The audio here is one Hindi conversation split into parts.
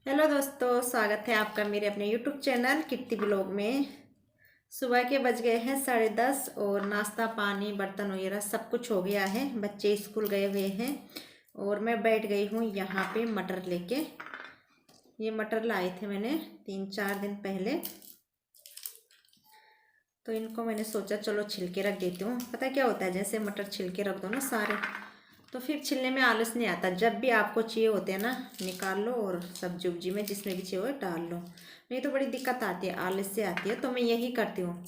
हेलो दोस्तों, स्वागत है आपका मेरे अपने यूट्यूब चैनल कीर्ति ब्लॉग में। सुबह के बज गए हैं 10:30 और नाश्ता पानी बर्तन वगैरह सब कुछ हो गया है। बच्चे स्कूल गए हुए हैं और मैं बैठ गई हूँ यहाँ पे मटर लेके। ये मटर लाए थे मैंने 3-4 दिन पहले, तो इनको मैंने सोचा चलो छिलके रख देती हूँ। पता क्या होता है, जैसे मटर छिलके रख दो ना सारे, तो फिर छिलने में आलस नहीं आता। जब भी आपको चाहिए होते हैं ना, निकाल लो और सब्जी उब्जी में जिसमें भी चाहिए हो डाल लो। नहीं तो बड़ी दिक्कत आती है, आलस से आती है। तो मैं यही करती हूँ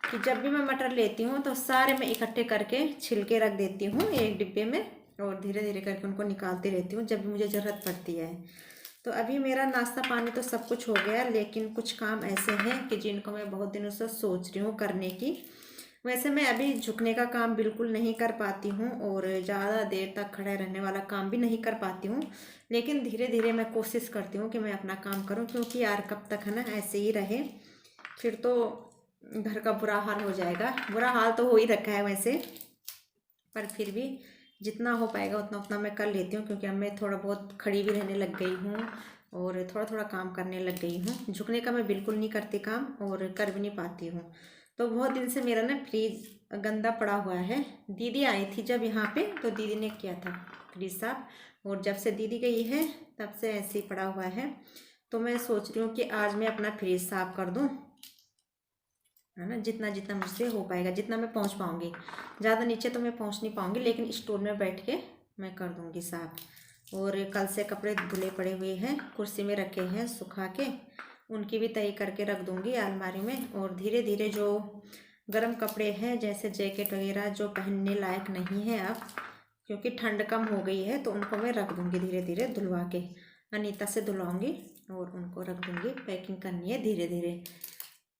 कि जब भी मैं मटर लेती हूँ तो सारे मैं इकट्ठे करके छिलके रख देती हूँ एक डिब्बे में, और धीरे धीरे करके उनको निकालती रहती हूँ जब भी मुझे ज़रूरत पड़ती है। तो अभी मेरा नाश्ता पानी तो सब कुछ हो गया, लेकिन कुछ काम ऐसे हैं कि जिनको मैं बहुत दिनों से सोच रही हूँ करने की। वैसे मैं अभी झुकने का काम बिल्कुल नहीं कर पाती हूँ और ज़्यादा देर तक खड़े रहने वाला काम भी नहीं कर पाती हूँ, लेकिन धीरे धीरे मैं कोशिश करती हूँ कि मैं अपना काम करूँ, क्योंकि यार कब तक है ना ऐसे ही रहे, फिर तो घर का बुरा हाल हो जाएगा। बुरा हाल तो हो ही रखा है वैसे, पर फिर भी जितना हो पाएगा उतना उतना मैं कर लेती हूँ, क्योंकि अब मैं थोड़ा बहुत खड़ी भी रहने लग गई हूँ और थोड़ा थोड़ा काम करने लग गई हूँ। झुकने का मैं बिल्कुल नहीं करती काम और कर भी नहीं पाती हूँ। तो बहुत दिन से मेरा ना फ्रिज गंदा पड़ा हुआ है। दीदी आई थी जब यहाँ पे, तो दीदी ने किया था फ्रिज साफ, और जब से दीदी गई है तब से ऐसे ही पड़ा हुआ है। तो मैं सोच रही हूँ कि आज मैं अपना फ्रिज साफ कर दूँ, है ना। जितना जितना मुझसे हो पाएगा, जितना मैं पहुंच पाऊंगी। ज़्यादा नीचे तो मैं पहुंच नहीं पाऊंगी, लेकिन स्टोर में बैठ के मैं कर दूंगी साफ। और कल से कपड़े धुले पड़े हुए हैं, कुर्सी में रखे हैं सुखा के, उनकी भी तय करके रख दूंगी अलमारी में। और धीरे धीरे जो गर्म कपड़े हैं, जैसे जैकेट वगैरह जो पहनने लायक नहीं है अब, क्योंकि ठंड कम हो गई है, तो उनको मैं रख दूंगी धीरे धीरे धुलवा के। अनीता से धुलवाऊंगी और उनको रख दूंगी। पैकिंग करनी है धीरे धीरे।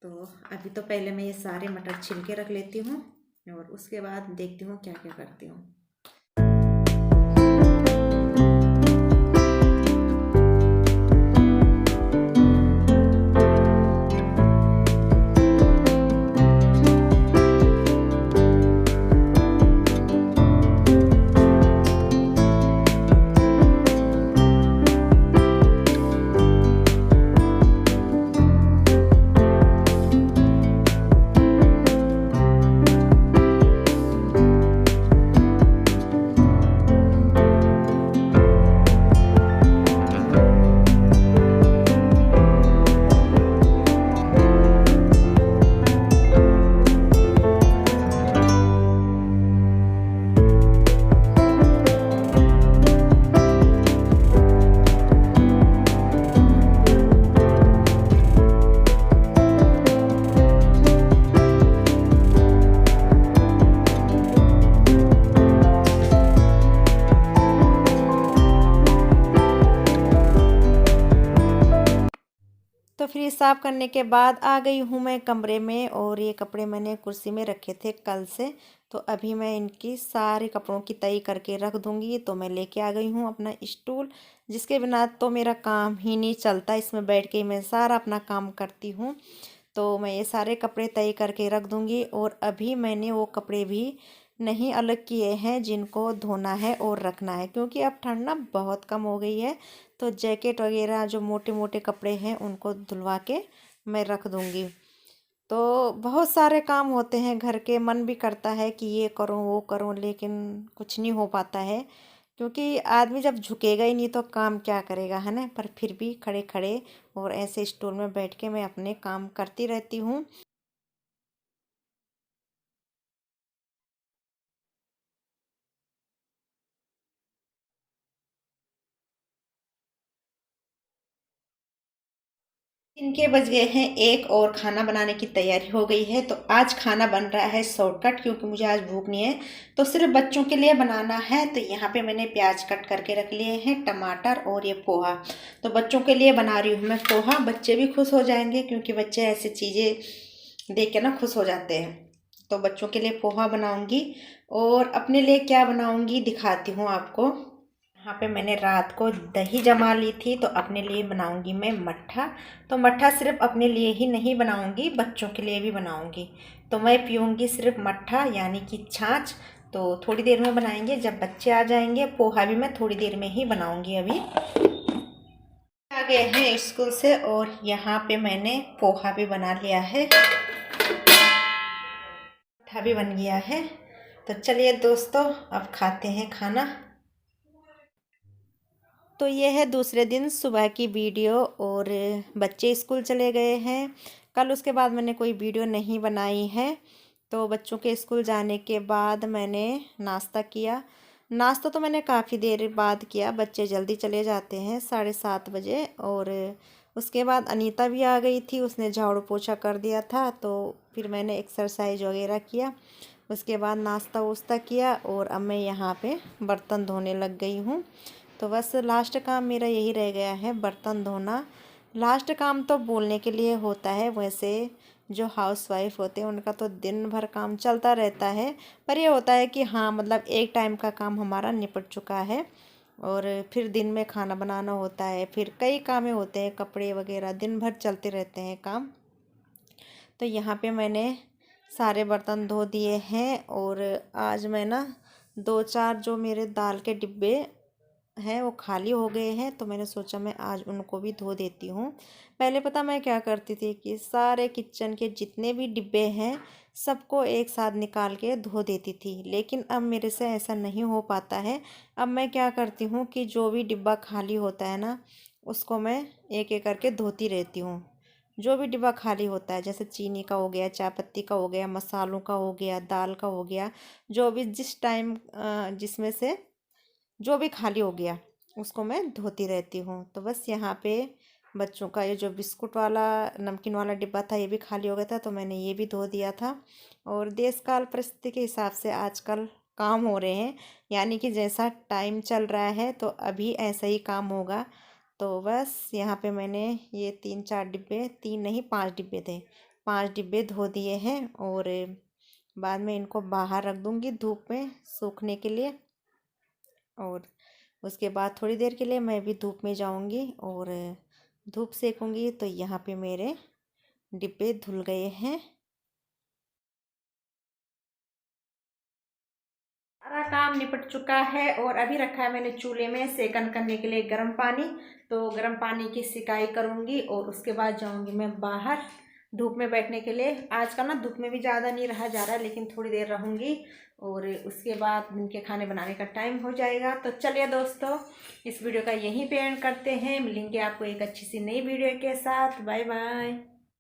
तो अभी तो पहले मैं ये सारे मटर छिल के रख लेती हूँ और उसके बाद देखती हूँ क्या क्या करती हूँ। तो फ्रिज साफ़ करने के बाद आ गई हूँ मैं कमरे में, और ये कपड़े मैंने कुर्सी में रखे थे कल से। तो अभी मैं इनकी सारे कपड़ों की तय करके रख दूँगी। तो मैं लेके आ गई हूँ अपना स्टूल, जिसके बिना तो मेरा काम ही नहीं चलता। इसमें बैठ के मैं सारा अपना काम करती हूँ। तो मैं ये सारे कपड़े तय करके रख दूँगी। और अभी मैंने वो कपड़े भी नहीं अलग किए हैं जिनको धोना है और रखना है, क्योंकि अब ठंड ना बहुत कम हो गई है। तो जैकेट वगैरह जो मोटे मोटे कपड़े हैं उनको धुलवा के मैं रख दूँगी। तो बहुत सारे काम होते हैं घर के, मन भी करता है कि ये करूँ वो करूँ, लेकिन कुछ नहीं हो पाता है, क्योंकि आदमी जब झुकेगा ही नहीं तो काम क्या करेगा, है ना। पर फिर भी खड़े खड़े और ऐसे स्टूल में बैठ के मैं अपने काम करती रहती हूँ। इनके बज गए हैं 1 और खाना बनाने की तैयारी हो गई है। तो आज खाना बन रहा है शॉर्टकट, क्योंकि मुझे आज भूख नहीं है, तो सिर्फ बच्चों के लिए बनाना है। तो यहाँ पे मैंने प्याज कट करके रख लिए हैं, टमाटर और ये पोहा। तो बच्चों के लिए बना रही हूँ मैं पोहा। बच्चे भी खुश हो जाएंगे, क्योंकि बच्चे ऐसी चीज़ें देख के ना खुश हो जाते हैं। तो बच्चों के लिए पोहा बनाऊँगी, और अपने लिए क्या बनाऊँगी दिखाती हूँ आपको। यहाँ पे मैंने रात को दही जमा ली थी, तो अपने लिए बनाऊंगी मैं मट्ठा। तो मट्ठा सिर्फ अपने लिए ही नहीं बनाऊंगी, बच्चों के लिए भी बनाऊंगी। तो मैं पीऊँगी सिर्फ मट्ठा, यानी कि छाछ। तो थोड़ी देर में बनाएंगे जब बच्चे आ जाएंगे। पोहा भी मैं थोड़ी देर में ही बनाऊंगी। अभी आ गए हैं स्कूल से और यहाँ पे मैंने पोहा भी बना लिया है, पराठा भी बन गया है। तो चलिए दोस्तों अब खाते हैं खाना। तो ये है दूसरे दिन सुबह की वीडियो और बच्चे स्कूल चले गए हैं। कल उसके बाद मैंने कोई वीडियो नहीं बनाई है। तो बच्चों के स्कूल जाने के बाद मैंने नाश्ता किया। नाश्ता तो मैंने काफ़ी देर बाद किया, बच्चे जल्दी चले जाते हैं 7:30 बजे। और उसके बाद अनीता भी आ गई थी, उसने झाड़ू पोछा कर दिया था। तो फिर मैंने एक्सरसाइज वगैरह किया, उसके बाद नाश्ता वास्ता किया और अब मैं यहाँ पे बर्तन धोने लग गई हूँ। तो बस लास्ट काम मेरा यही रह गया है, बर्तन धोना। लास्ट काम तो बोलने के लिए होता है, वैसे जो हाउसवाइफ होते हैं उनका तो दिन भर काम चलता रहता है। पर ये होता है कि हाँ मतलब एक टाइम का काम हमारा निपट चुका है और फिर दिन में खाना बनाना होता है, फिर कई कामें होते हैं, कपड़े वगैरह, दिन भर चलते रहते हैं काम। तो यहाँ पे मैंने सारे बर्तन धो दिए हैं और आज मैं ना 2-4 जो मेरे दाल के डिब्बे हैं वो खाली हो गए हैं, तो मैंने सोचा मैं आज उनको भी धो देती हूँ। पहले पता मैं क्या करती थी कि सारे किचन के जितने भी डिब्बे हैं सबको एक साथ निकाल के धो देती थी, लेकिन अब मेरे से ऐसा नहीं हो पाता है। अब मैं क्या करती हूँ कि जो भी डिब्बा खाली होता है ना उसको मैं एक एक करके धोती रहती हूँ। जो भी डिब्बा खाली होता है, जैसे चीनी का हो गया, चाय पत्ती का हो गया, मसालों का हो गया, दाल का हो गया, जो भी जिस टाइम जिसमें से जो भी खाली हो गया उसको मैं धोती रहती हूँ। तो बस यहाँ पे बच्चों का ये जो बिस्कुट वाला नमकीन वाला डिब्बा था ये भी खाली हो गया था, तो मैंने ये भी धो दिया था। और देश काल परिस्थिति के हिसाब से आजकल काम हो रहे हैं, यानी कि जैसा टाइम चल रहा है तो अभी ऐसा ही काम होगा। तो बस यहाँ पे मैंने ये 3-4 डिब्बे, 3 नहीं 5 डिब्बे थे, 5 डिब्बे धो दिए हैं और बाद में इनको बाहर रख दूँगी धूप में सूखने के लिए। और उसके बाद थोड़ी देर के लिए मैं भी धूप में जाऊंगी और धूप सेकूंगी। तो यहाँ पे मेरे डिब्बे धुल गए हैं। सारा काम निपट चुका है और अभी रखा है मैंने चूल्हे में सेकन करने के लिए गर्म पानी। तो गर्म पानी की सिकाई करूंगी और उसके बाद जाऊंगी मैं बाहर धूप में बैठने के लिए। आजकल ना धूप में भी ज़्यादा नहीं रहा जा रहा है, लेकिन थोड़ी देर रहूंगी और उसके बाद दिन के खाने बनाने का टाइम हो जाएगा। तो चलिए दोस्तों इस वीडियो का यहीं पे एंड करते हैं, मिलेंगे आपको एक अच्छी सी नई वीडियो के साथ। Bye bye.